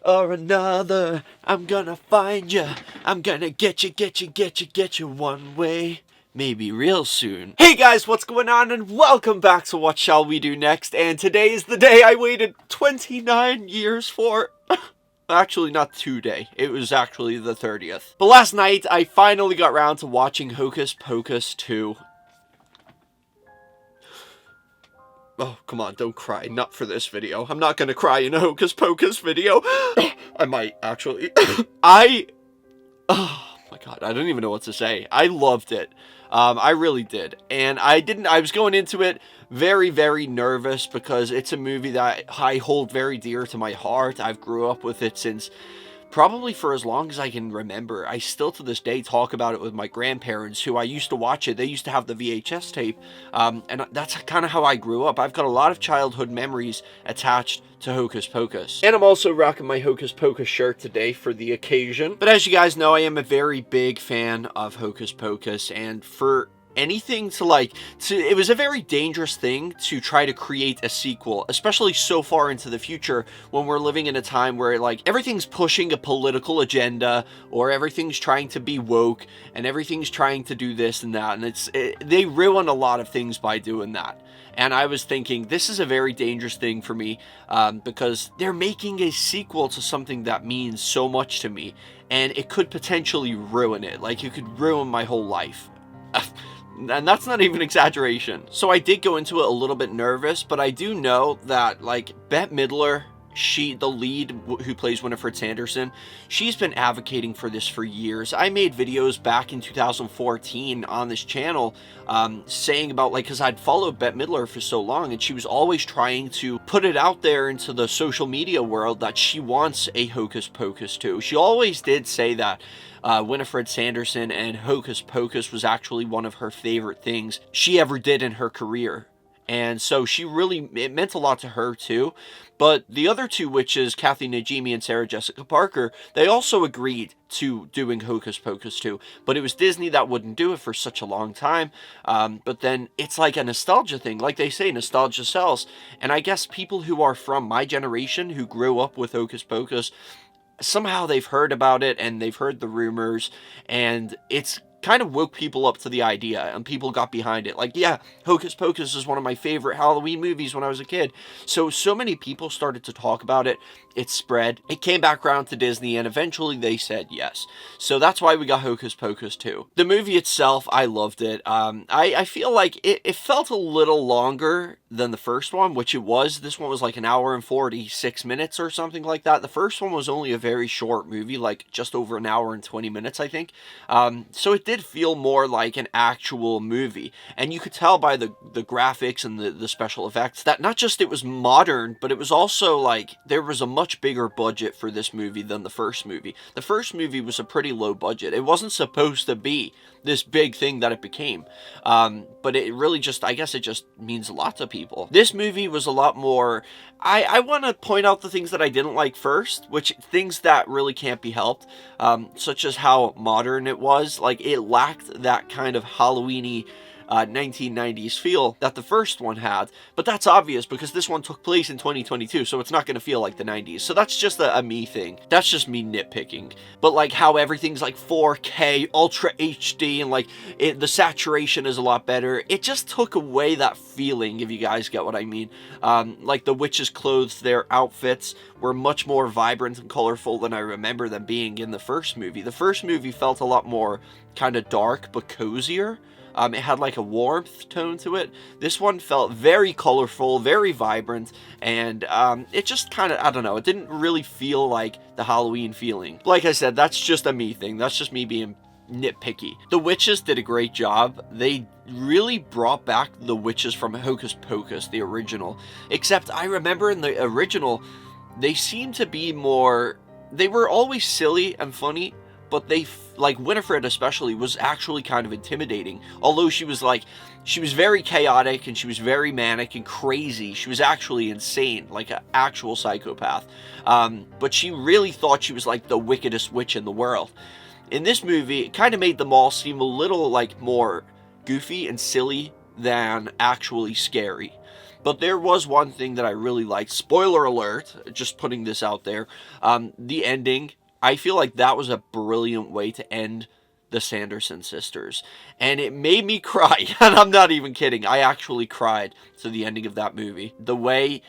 or another, I'm gonna find you. I'm gonna get you one way. Maybe real soon. Hey guys, what's going on, and welcome back to What Shall We Do Next. And today is the day I waited 29 years for. Actually, not today. It was actually the 30th. But last night, I finally got around to watching Hocus Pocus 2. Oh, come on, don't cry. Not for this video. I'm not gonna cry in a Hocus Pocus video. I might, actually. Oh my god, I don't even know what to say. I loved it. I really did. And I was going into it very, very nervous because it's a movie that I hold very dear to my heart. I've grew up with it since probably for as long as I can remember. I still to this day talk about it with my grandparents who I used to watch it. They used to have the VHS tape. And that's kind of how I grew up. I've got a lot of childhood memories attached to Hocus Pocus. And I'm also rocking my Hocus Pocus shirt today for the occasion. But as you guys know, I am a very big fan of Hocus Pocus, and for anything it was a very dangerous thing to try to create a sequel, especially so far into the future when we're living in a time where everything's pushing a political agenda, or everything's trying to be woke, and everything's trying to do this and that, and they ruin a lot of things by doing that. And I was thinking, this is a very dangerous thing for me, because they're making a sequel to something that means so much to me, and it could potentially ruin it. It could ruin my whole life. And that's not even exaggeration. So I did go into it a little bit nervous, but I do know that, Bette Midler, the lead who plays Winifred Sanderson, she's been advocating for this for years. I made videos back in 2014 on this channel saying about, because I'd followed Bette Midler for so long, and she was always trying to put it out there into the social media world that she wants a Hocus Pocus 2. She always did say that Winifred Sanderson and Hocus Pocus was actually one of her favorite things she ever did in her career. And so it meant a lot to her too. But the other two witches, Kathy Najimy and Sarah Jessica Parker, they also agreed to doing Hocus Pocus 2. But it was Disney that wouldn't do it for such a long time. But then it's like a nostalgia thing. Like they say, nostalgia sells. And I guess people who are from my generation who grew up with Hocus Pocus, somehow they've heard about it and they've heard the rumors, and it's kind of woke people up to the idea, and people got behind it. Yeah, Hocus Pocus is one of my favorite Halloween movies when I was a kid. So many people started to talk about it. It spread. It came back around to Disney, and eventually they said yes. So that's why we got Hocus Pocus 2. The movie itself, I loved it. I feel like it felt a little longer than the first one, which it was. This one was an hour and 46 minutes or something like that. The first one was only a very short movie, just over an hour and 20 minutes, I think. So it did feel more like an actual movie, and you could tell by the graphics and the special effects that not just it was modern, but it was also there was a much bigger budget for this movie than the first movie. The first movie was a pretty low budget. It wasn't supposed to be this big thing that it became, but it really I guess it just means a lot to people. This movie was a lot more. I want to point out the things that I didn't like first, which things that really can't be helped, such as how modern it was. It lacked that kind of Halloween-y 1990s feel that the first one had, but that's obvious because this one took place in 2022, so it's not going to feel like the 90s. So that's just a me thing. That's just me nitpicking. But how everything's 4K, Ultra HD, and the saturation is a lot better. It just took away that feeling, if you guys get what I mean. The witches' clothes, their outfits were much more vibrant and colorful than I remember them being in the first movie. The first movie felt a lot more kind of dark but cozier. It had a warmth tone to it. This one felt very colorful, very vibrant, and it just kind of, I don't know, it didn't really feel like the Halloween feeling. Like I said, that's just a me thing. That's just me being nitpicky. The witches did a great job. They really brought back the witches from Hocus Pocus, the original. Except I remember in the original, they seemed to be more, they were always silly and funny, but Winifred especially was actually kind of intimidating. Although she was very chaotic and she was very manic and crazy. She was actually insane, like an actual psychopath. But she really thought she was the wickedest witch in the world. In this movie, it kind of made them all seem a little more goofy and silly than actually scary. But there was one thing that I really liked. Spoiler alert, just putting this out there. The ending, I feel like that was a brilliant way to end the Sanderson sisters. And it made me cry. And I'm not even kidding. I actually cried to the ending of that movie. The way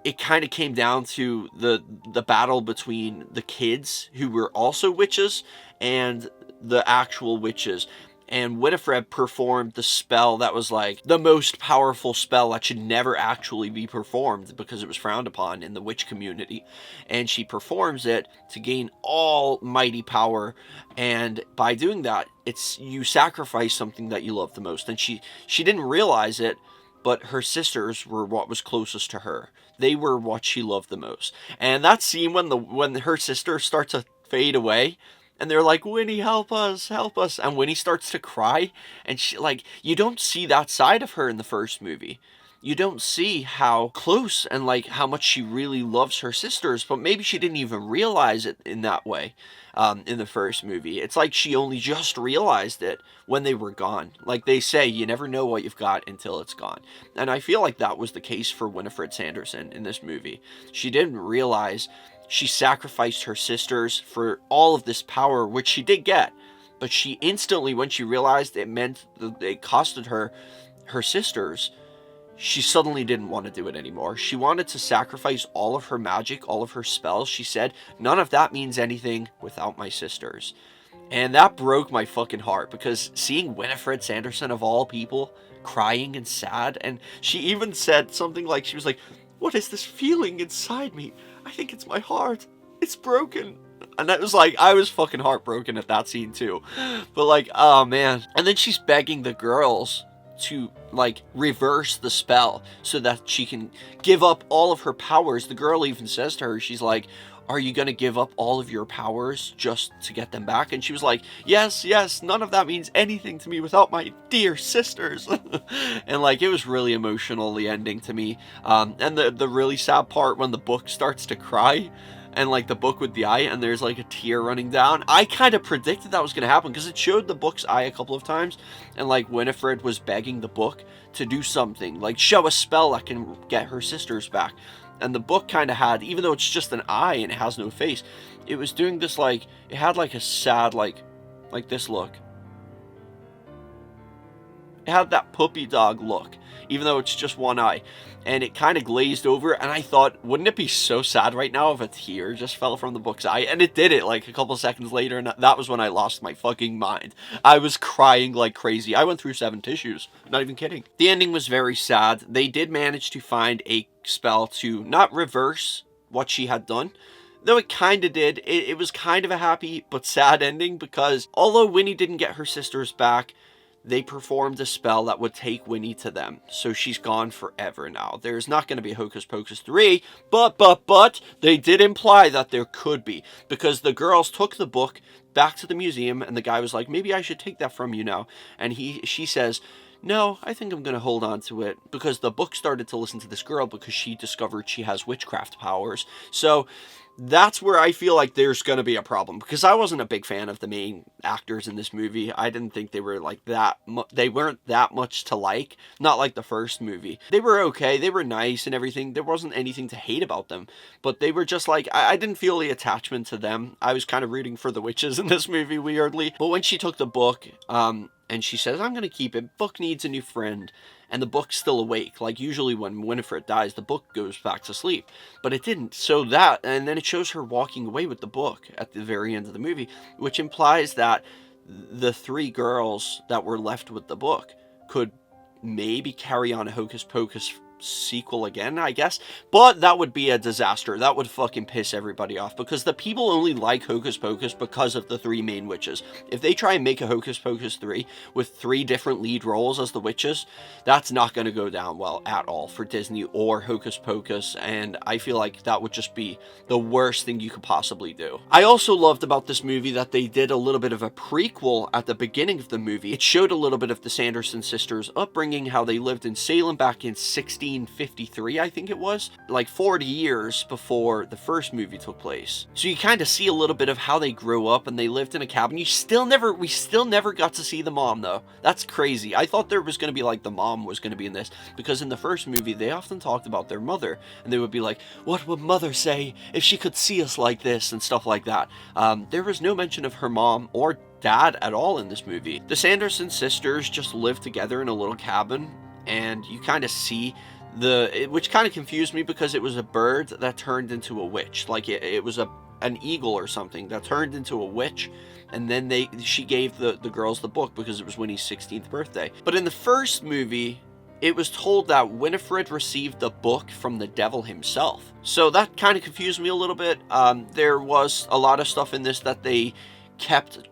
it kind of came down to the battle between the kids who were also witches and the actual witches. And Winifred performed the spell that was like the most powerful spell that should never actually be performed because it was frowned upon in the witch community. And she performs it to gain almighty power. And by doing that, it's you sacrifice something that you love the most. And she didn't realize it, but her sisters were what was closest to her. They were what she loved the most. And that scene when her sisters start to fade away, and they're like, Winnie, help us, help us. And Winnie starts to cry. And she, like, you don't see that side of her in the first movie. You don't see how close and, like, how much she really loves her sisters. But maybe she didn't even realize it in that way in the first movie. It's like she only just realized it when they were gone. Like they say, you never know what you've got until it's gone. And I feel like that was the case for Winifred Sanderson in this movie. She didn't realize she sacrificed her sisters for all of this power, which she did get. But she instantly, when she realized it meant that it costed her her sisters, she suddenly didn't want to do it anymore. She wanted to sacrifice all of her magic, all of her spells. She said, none of that means anything without my sisters. And that broke my fucking heart, because seeing Winifred Sanderson, of all people, crying and sad, and she even said something like, she was like, what is this feeling inside me? I think it's my heart. It's broken. And that was like, I was fucking heartbroken at that scene too. But like, oh man. And then she's begging the girls to like reverse the spell so that she can give up all of her powers. The girl even says to her, she's like, are you gonna give up all of your powers just to get them back? And she was like, yes, yes, none of that means anything to me without my dear sisters. And like, it was really emotional, the ending to me. And the really sad part when the book starts to cry, and like the book with the eye, and there's like a tear running down. I kind of predicted that was going to happen because it showed the book's eye a couple of times, and like Winifred was begging the book to do something, like show a spell that can get her sisters back. And the book kind of had, even though it's just an eye and it has no face, it was doing this like, it had like a sad, like this look. It had that puppy dog look, even though it's just one eye. And it kind of glazed over, and I thought, wouldn't it be so sad right now if a tear just fell from the book's eye? And it did it like a couple seconds later, and that was when I lost my fucking mind. I was crying like crazy. I went through 7 tissues. Not even kidding. The ending was very sad. They did manage to find a spell to not reverse what she had done, though it kind of did. It was kind of a happy but sad ending, because although Winnie didn't get her sisters back, they performed a spell that would take Winnie to them. So she's gone forever now. There's not going to be Hocus Pocus 3, but they did imply that there could be, because the girls took the book back to the museum, and the guy was like, maybe I should take that from you now. And she says, no, I think I'm going to hold on to it, because the book started to listen to this girl because she discovered she has witchcraft powers. So that's where I feel like there's going to be a problem, because I wasn't a big fan of the main actors in this movie. I didn't think they were like that. They weren't that much to like, not like the first movie. They were okay. They were nice and everything. There wasn't anything to hate about them, but they were just like, I didn't feel the attachment to them. I was kind of rooting for the witches in this movie, weirdly. But when she took the book, and she says, I'm going to keep it. Book needs a new friend. And the book's still awake. Like usually when Winifred dies, the book goes back to sleep. But it didn't. So that, and then it shows her walking away with the book at the very end of the movie, which implies that the 3 girls that were left with the book could maybe carry on a Hocus Pocus sequel again, I guess. But that would be a disaster. That would fucking piss everybody off, because the people only like Hocus Pocus because of the 3 main witches. If they try and make a Hocus Pocus 3 with 3 different lead roles as the witches, that's not going to go down well at all for Disney or Hocus Pocus, and I feel like that would just be the worst thing you could possibly do. I also loved about this movie that they did a little bit of a prequel at the beginning of the movie. It showed a little bit of the Sanderson sisters' upbringing, how they lived in Salem back in 16 1653, I think it was, like 40 years before the first movie took place. So you kind of see a little bit of how they grew up, and they lived in a cabin. We still never got to see the mom, though. That's crazy. I thought there was going to be like the mom was going to be in this, because in the first movie they often talked about their mother, and they would be like, what would mother say if she could see us like this, and stuff like that. There was no mention of her mom or dad at all in this movie. The Sanderson sisters just live together in a little cabin, and you kind of see which kind of confused me, because it was a bird that turned into a witch. Like it was an eagle or something that turned into a witch, and then she gave the girls the book because it was Winnie's 16th birthday. But in the first movie, it was told that Winifred received the book from the devil himself. So that kind of confused me a little bit. There was a lot of stuff in this that they kept.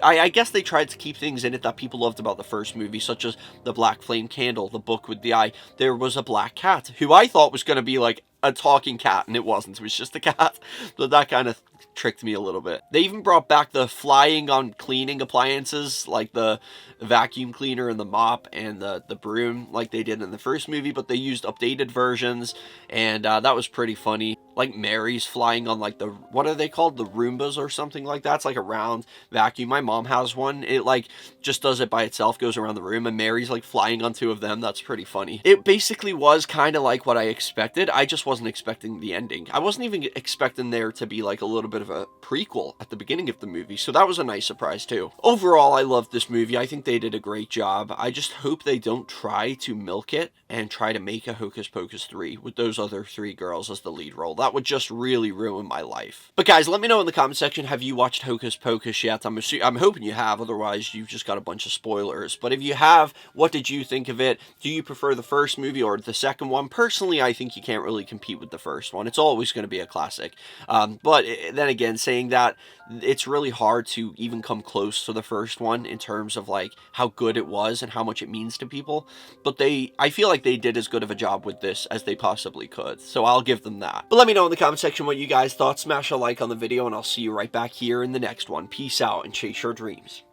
I guess they tried to keep things in it that people loved about the first movie, such as the black flame candle, the book with the eye. There was a black cat, who I thought was going to be like a talking cat, and it wasn't. It was just a cat. So that kind of tricked me a little bit. They even brought back the flying on cleaning appliances, like the vacuum cleaner and the mop and the broom, like they did in the first movie, but they used updated versions, and that was pretty funny. Like Mary's flying on like what are they called? The Roombas or something like that. It's like a round vacuum. My mom has one. It like just does it by itself, goes around the room, and Mary's like flying on two of them. That's pretty funny. It basically was kind of like what I expected. I just wasn't expecting the ending. I wasn't even expecting there to be like a little bit of a prequel at the beginning of the movie, so that was a nice surprise too. Overall, I loved this movie. I think they did a great job. I just hope they don't try to milk it and try to make a Hocus Pocus 3 with those other 3 girls as the lead role. That would just really ruin my life. But guys, let me know in the comment section, have you watched Hocus Pocus yet? I'm hoping you have, otherwise you've just got a bunch of spoilers. But if you have, what did you think of it? Do you prefer the first movie or the second one? Personally, I think you can't really compete with the first one. It's always going to be a classic. But then again, saying that, it's really hard to even come close to the first one in terms of like how good it was and how much it means to people. But I feel like they did as good of a job with this as they possibly could, so I'll give them that. But let me know in the comment section what you guys thought. Smash a like on the video, and I'll see you right back here in the next one. Peace out and chase your dreams.